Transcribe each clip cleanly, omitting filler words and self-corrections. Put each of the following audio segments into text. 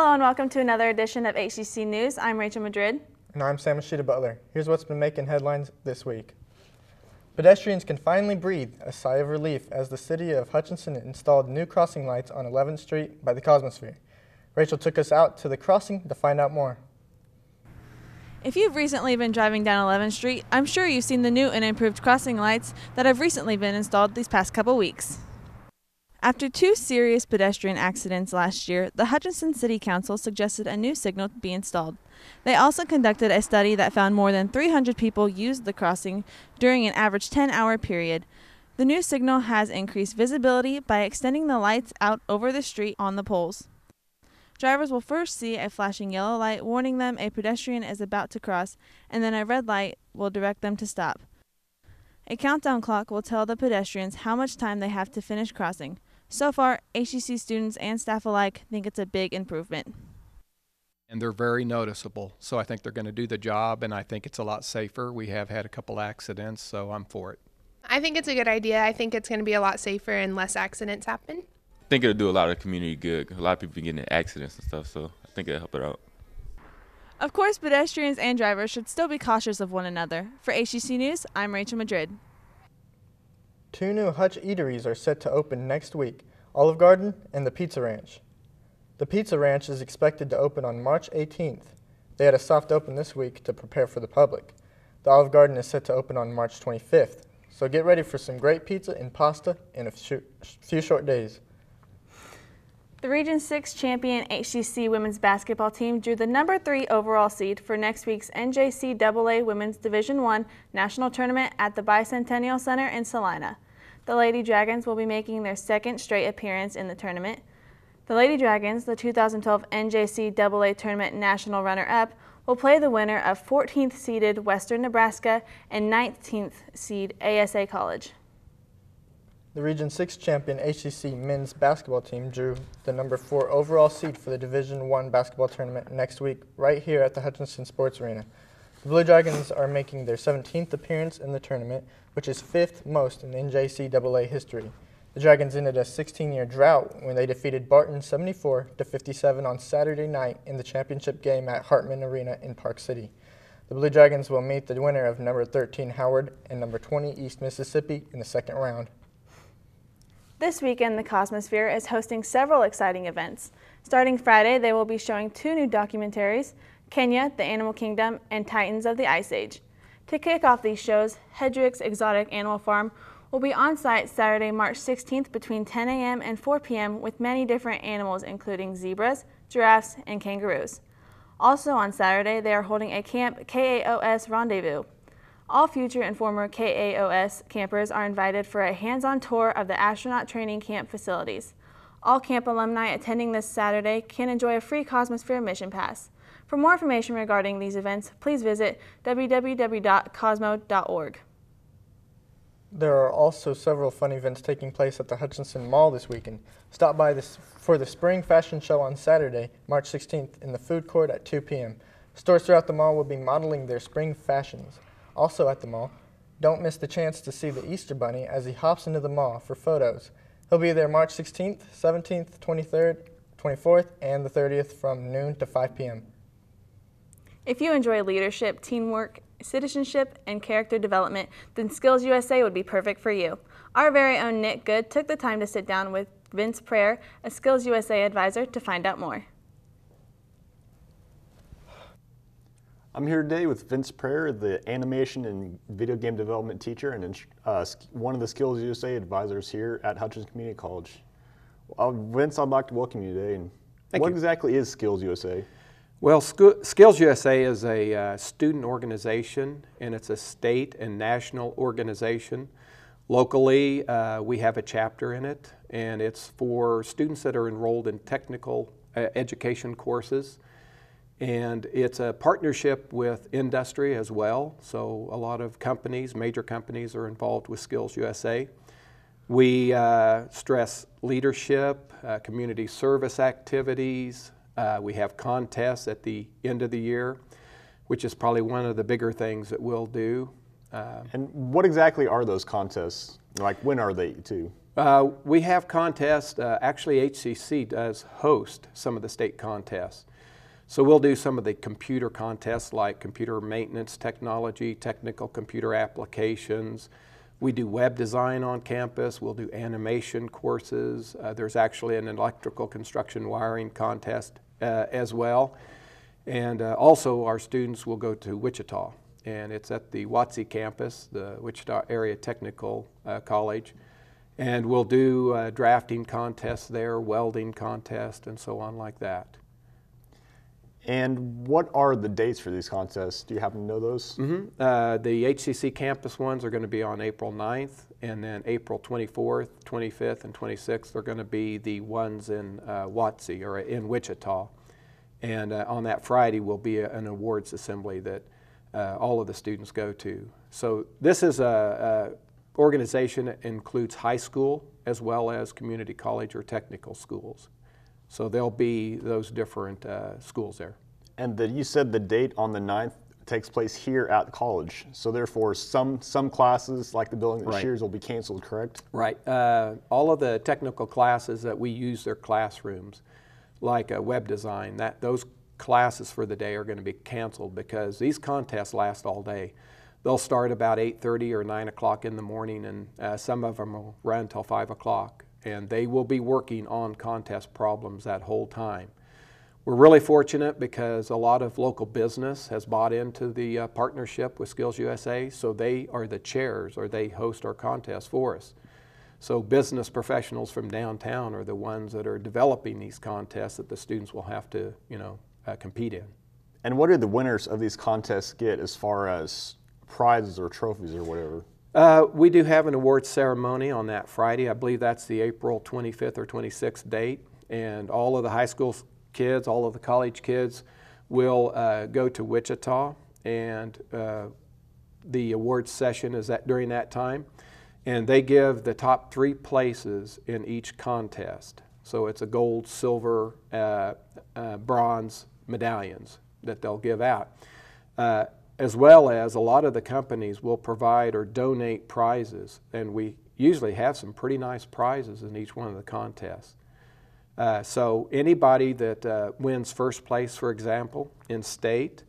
Hello and welcome to another edition of HCC News. I'm Rachel Madrid. And I'm Sam Butler. Here's what's been making headlines this week. Pedestrians can finally breathe a sigh of relief as the city of Hutchinson installed new crossing lights on 11th Street by the Cosmosphere. Rachel took us out to the crossing to find out more. If you've recently been driving down 11th Street, I'm sure you've seen the new and improved crossing lights that have recently been installed these past couple weeks. After 2 serious pedestrian accidents last year, the Hutchinson City Council suggested a new signal be installed. They also conducted a study that found more than 300 people used the crossing during an average 10-hour period. The new signal has increased visibility by extending the lights out over the street on the poles. Drivers will first see a flashing yellow light warning them a pedestrian is about to cross, and then a red light will direct them to stop. A countdown clock will tell the pedestrians how much time they have to finish crossing. So far, HCC students and staff alike think it's a big improvement. And they're very noticeable, so I think they're going to do the job, and I think it's a lot safer. We have had a couple accidents, so I'm for it. I think it's a good idea. I think it's going to be a lot safer and less accidents happen. I think it'll do a lot of community good. A lot of people getting in accidents and stuff, so I think it'll help it out. Of course, pedestrians and drivers should still be cautious of one another. For HCC News, I'm Rachel Madrid. 2 new Hutch eateries are set to open next week, Olive Garden and the Pizza Ranch. The Pizza Ranch is expected to open on March 18th. They had a soft open this week to prepare for the public. The Olive Garden is set to open on March 25th, so get ready for some great pizza and pasta in a few short days. The Region 6 champion HCC women's basketball team drew the number 3 overall seed for next week's NCAA Women's Division I National Tournament at the Bicentennial Center in Salina. The Lady Dragons will be making their 2nd straight appearance in the tournament. The Lady Dragons, the 2012 NCAA Tournament national runner-up, will play the winner of 14th seeded Western Nebraska and 19th seed ASA College. The Region 6 champion HCC men's basketball team drew the number 4 overall seed for the Division I basketball tournament next week right here at the Hutchinson Sports Arena. The Blue Dragons are making their 17th appearance in the tournament, which is 5th most in NCAA history. The Dragons ended a 16-year drought when they defeated Barton 74-57 on Saturday night in the championship game at Hartman Arena in Park City. The Blue Dragons will meet the winner of number 13 Howard and number 20 East Mississippi in the 2nd round. This weekend, the Cosmosphere is hosting several exciting events. Starting Friday, they will be showing 2 new documentaries, Kenya, the Animal Kingdom, and Titans of the Ice Age. To kick off these shows, Hedrick's Exotic Animal Farm will be on site Saturday, March 16th between 10 a.m. and 4 p.m. with many different animals including zebras, giraffes, and kangaroos. Also on Saturday, they are holding a Camp KAOS rendezvous. All future and former KAOS campers are invited for a hands-on tour of the astronaut training camp facilities. All camp alumni attending this Saturday can enjoy a free Cosmosphere Mission Pass. For more information regarding these events, please visit www.cosmo.org. There are also several fun events taking place at the Hutchinson Mall this weekend. Stop by for the Spring Fashion Show on Saturday, March 16th in the food court at 2 p.m. Stores throughout the mall will be modeling their spring fashions. Also at the mall, don't miss the chance to see the Easter Bunny as he hops into the mall for photos. He'll be there March 16th, 17th, 23rd, 24th, and the 30th from noon to 5 p.m. If you enjoy leadership, teamwork, citizenship, and character development, then SkillsUSA would be perfect for you. Our very own Nick Good took the time to sit down with Vince Prayer, a SkillsUSA advisor, to find out more. I'm here today with Vince Prayer, the animation and video game development teacher and one of the SkillsUSA advisors here at Hutchinson Community College. Vince, I'd like to welcome you today. And what exactly is SkillsUSA? Well, SkillsUSA is a student organization, and it's a state and national organization. Locally, we have a chapter in it, and it's for students that are enrolled in technical education courses. And it's a partnership with industry as well, so a lot of companies, major companies, are involved with SkillsUSA. We stress leadership, community service activities. We have contests at the end of the year, which is probably one of the bigger things that we'll do. And what exactly are those contests? Like, when are they too? We have contests. Actually, HCC does host some of the state contests. So we'll do some of the computer contests like computer maintenance technology, technical computer applications. We do web design on campus. We'll do animation courses. There's actually an electrical construction wiring contest as well. And also our students will go to Wichita, and it's at the WotC campus, the Wichita Area Technical College. And we'll do drafting contests there, welding contests, and so on like that. And what are the dates for these contests? Do you happen to know those? The HCC campus ones are going to be on April 9th, and then April 24th, 25th, and 26th are going to be the ones in WotC, or in Wichita. And on that Friday will be an awards assembly that all of the students go to. So this is a organization that includes high school as well as community college or technical schools. So there'll be those different schools there. And you said the date on the 9th takes place here at the college. So therefore some classes like the building that Shears will be canceled, correct? Right. All of the technical classes that we use their classrooms, like web design, those classes for the day are going to be canceled because these contests last all day. They'll start about 8:30 or 9 o'clock in the morning, and some of them will run until 5 o'clock. And they will be working on contest problems that whole time. We're really fortunate because a lot of local business has bought into the partnership with SkillsUSA, so they are the chairs, or they host our contests for us. So business professionals from downtown are the ones that are developing these contests that the students will have to, compete in. And what do the winners of these contests get as far as prizes or trophies or whatever? We do have an awards ceremony on that Friday. I believe that's the April 25th or 26th date. And all of the high school kids, all of the college kids will go to Wichita. And the awards session is during that time. And they give the top 3 places in each contest. So it's a gold, silver, bronze medallions that they'll give out. As well as a lot of the companies will provide or donate prizes, and we usually have some pretty nice prizes in each one of the contests. So anybody that wins first place, for example, in state,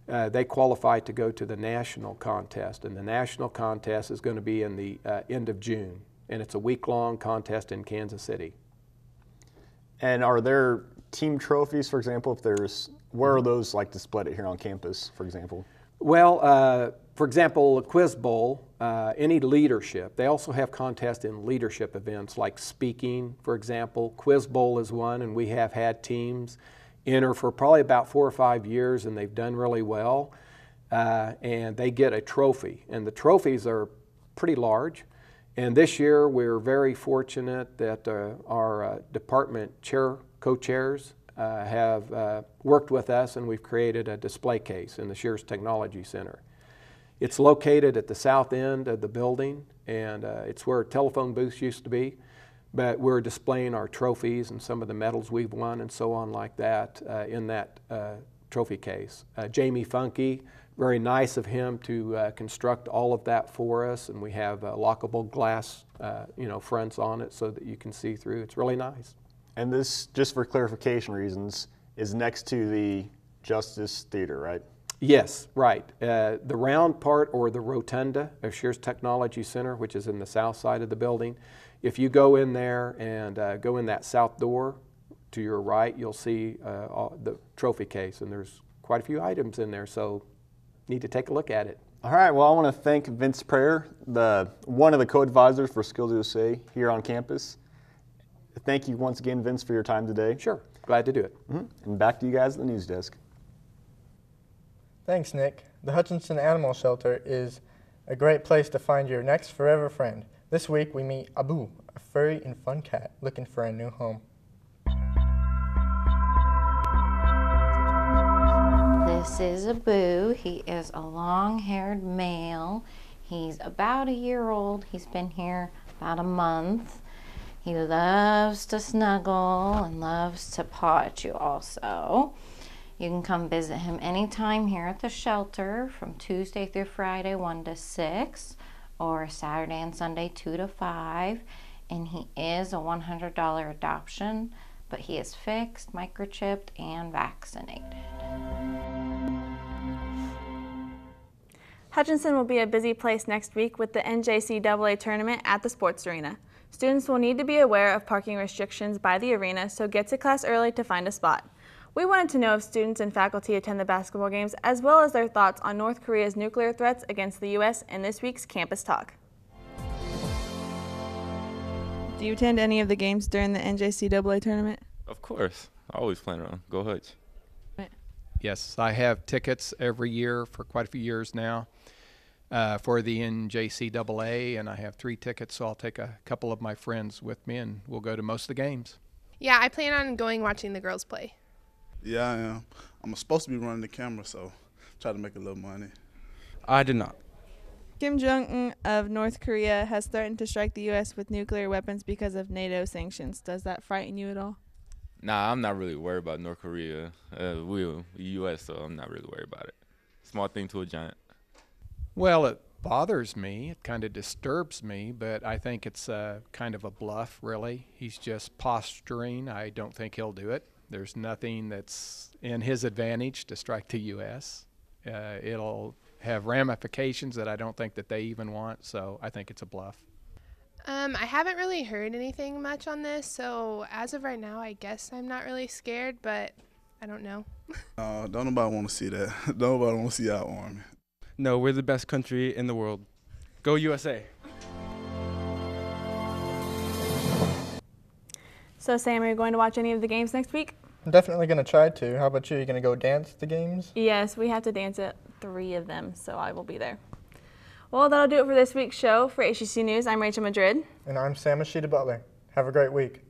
they qualify to go to the national contest, and the national contest is going to be in the end of June, and it's a week-long contest in Kansas City. And are there team trophies, for example, where are those like displayed here on campus, for example? Well, for example, a quiz bowl, any leadership. They also have contests in leadership events like speaking, for example. Quiz bowl is one, and we have had teams enter for probably about 4 or 5 years, and they've done really well. And they get a trophy, and the trophies are pretty large. And this year, we're very fortunate that our department co-chairs have worked with us, and we've created a display case in the Shears Technology Center. It's located at the south end of the building, and it's where telephone booths used to be, but we're displaying our trophies and some of the medals we've won and so on like that in that trophy case. Jamie Funky, very nice of him to construct all of that for us, and we have lockable glass fronts on it so that you can see through. It's really nice. And this, just for clarification reasons, is next to the Justice Theater, right? Yes, right. The round part, or the rotunda of Shears Technology Center, which is in the south side of the building, if you go in there and go in that south door to your right, you'll see the trophy case, and there's quite a few items in there, so need to take a look at it. All right, well, I want to thank Vince Prayer, one of the co-advisors for SkillsUSA here on campus. Thank you once again, Vince, for your time today. Sure, glad to do it. And back to you guys at the news desk. Thanks, Nick. The Hutchinson Animal Shelter is a great place to find your next forever friend. This week we meet Abu, a furry and fun cat looking for a new home. This is Abu. He is a long-haired male. He's about a year old. He's been here about a month. He loves to snuggle and loves to paw at you also. You can come visit him anytime here at the shelter from Tuesday through Friday 1 to 6 or Saturday and Sunday 2 to 5. and he is a $100 adoption, but he is fixed, microchipped, and vaccinated. Hutchinson will be a busy place next week with the NCAA Tournament at the sports arena. Students will need to be aware of parking restrictions by the arena, so get to class early to find a spot. We wanted to know if students and faculty attend the basketball games, as well as their thoughts on North Korea's nuclear threats against the U.S. in this week's Campus Talk. Do you attend any of the games during the NCAA tournament? Of course. I always plan on. Go Hutch. Yes, I have tickets every year for quite a few years now for the NCAA, and I have 3 tickets, so I'll take a couple of my friends with me, and we'll go to most of the games. Yeah, I plan on going watching the girls play. Yeah, I am. I'm supposed to be running the camera, so try to make a little money. I did not. Kim Jong-un of North Korea has threatened to strike the U.S. with nuclear weapons because of NATO sanctions. Does that frighten you at all? Nah, I'm not really worried about North Korea. We're U.S., so I'm not really worried about it. Small thing to a giant. Well, it bothers me. It kind of disturbs me, but I think it's kind of a bluff, really. He's just posturing. I don't think he'll do it. There's nothing that's in his advantage to strike the U.S. It'll have ramifications that I don't think that they even want, so I think it's a bluff. I haven't really heard anything much on this, so as of right now, I guess I'm not really scared, but I don't know. Don't nobody want to see that. Don't nobody want to see our army. No, we're the best country in the world. Go USA. So, Sam, are you going to watch any of the games next week? I'm definitely going to try to. How about you? You going to go dance the games? Yes, we have to dance at 3 of them, so I will be there. Well, that'll do it for this week's show. For HCC News, I'm Rachel Madrid. And I'm Sam Ashita Butler. Have a great week.